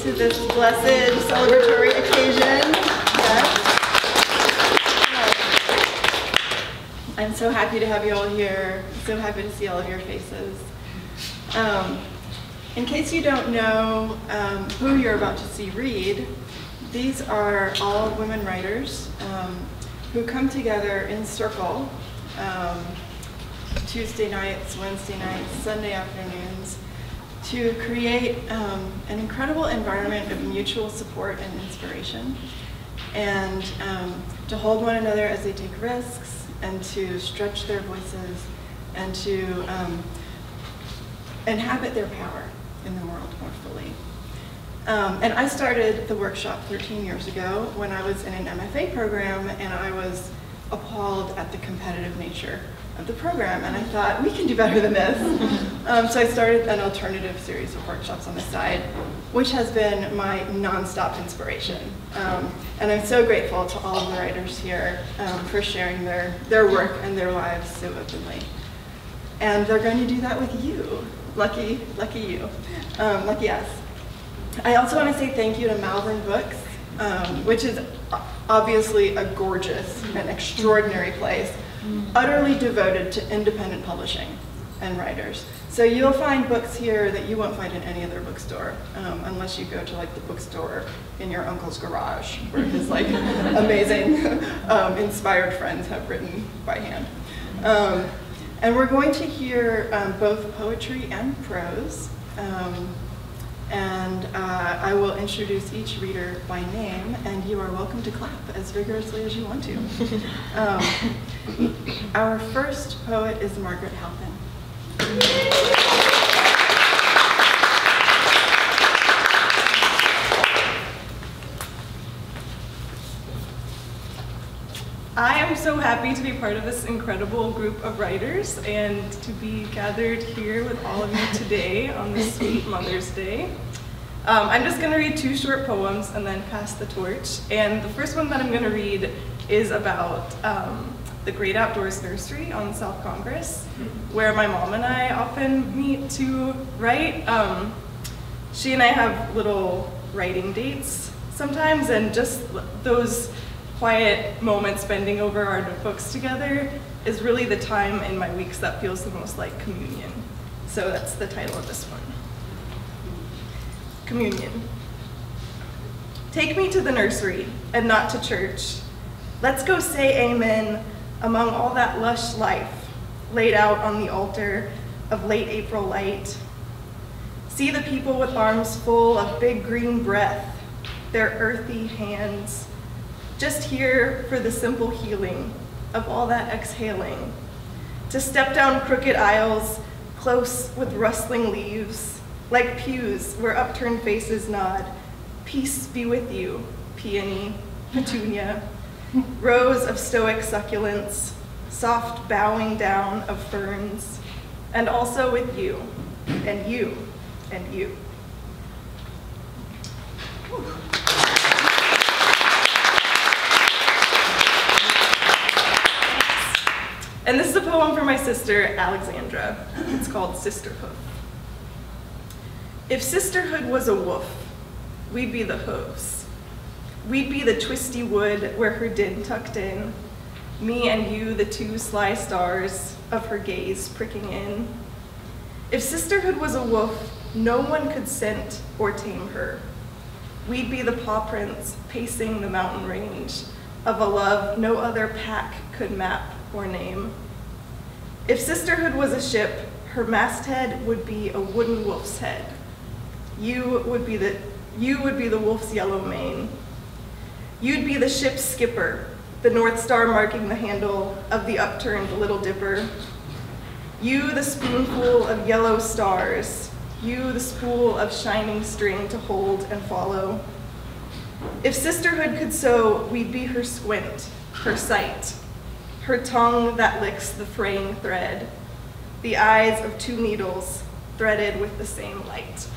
to this blessed celebratory occasion. Yes. I'm so happy to have you all here. So happy to see all of your faces. In case you don't know who you're about to see read, these are all women writers who come together in circle Tuesday nights, Wednesday nights, Sunday afternoons to create an incredible environment of mutual support and inspiration, and to hold one another as they take risks, and to stretch their voices, and to inhabit their power in the world more fully. And I started the workshop 13 years ago when I was in an MFA program, and I was appalled at the competitive nature of the program, and I thought, we can do better than this. So I started an alternative series of workshops on the side, which has been my nonstop inspiration. And I'm so grateful to all of the writers here for sharing their work and their lives so openly. And they're going to do that with you. Lucky you. Lucky us. I also want to say thank you to Malvern Books, which is obviously a gorgeous and extraordinary place, utterly devoted to independent publishing and writers. So you'll find books here that you won't find in any other bookstore, unless you go to like the bookstore in your uncle's garage, where his like amazing inspired friends have written by hand. And we're going to hear both poetry and prose. And I will introduce each reader by name, and you are welcome to clap as vigorously as you want to. Our first poet is Margaret Halpin. I am so happy to be part of this incredible group of writers and to be gathered here with all of you today on this sweet Mother's Day. I'm just going to read 2 short poems and then pass the torch. And the first one that I'm going to read is about the Great Outdoors Nursery on South Congress, where my mom and I often meet to write. She and I have little writing dates sometimes, and just those quiet moments bending over our notebooks together is really the time in my weeks that feels the most like communion. So that's the title of this one. Communion. Take me to the nursery and not to church. Let's go say amen among all that lush life laid out on the altar of late April light. See the people with arms full of big green breath, their earthy hands, just here for the simple healing of all that exhaling, to step down crooked aisles close with rustling leaves, like pews where upturned faces nod, peace be with you, peony, petunia, rows of stoic succulents, soft bowing down of ferns, and also with you, and you, and you. Whew. And this is a poem for my sister, Alexandra. It's called Sisterhood. If sisterhood was a wolf, we'd be the hooves. We'd be the twisty wood where her din tucked in, me and you the 2 sly stars of her gaze pricking in. If sisterhood was a wolf, no one could scent or tame her. We'd be the paw prints pacing the mountain range of a love no other pack could map or name. If sisterhood was a ship, her masthead would be a wooden wolf's head. You would be the wolf's yellow mane. You'd be the ship's skipper, the North Star marking the handle of the upturned Little Dipper. You the spoonful of yellow stars. You the spool of shining string to hold and follow. If sisterhood could sew, we'd be her squint, her sight, her tongue that licks the fraying thread, the eyes of 2 needles threaded with the same light.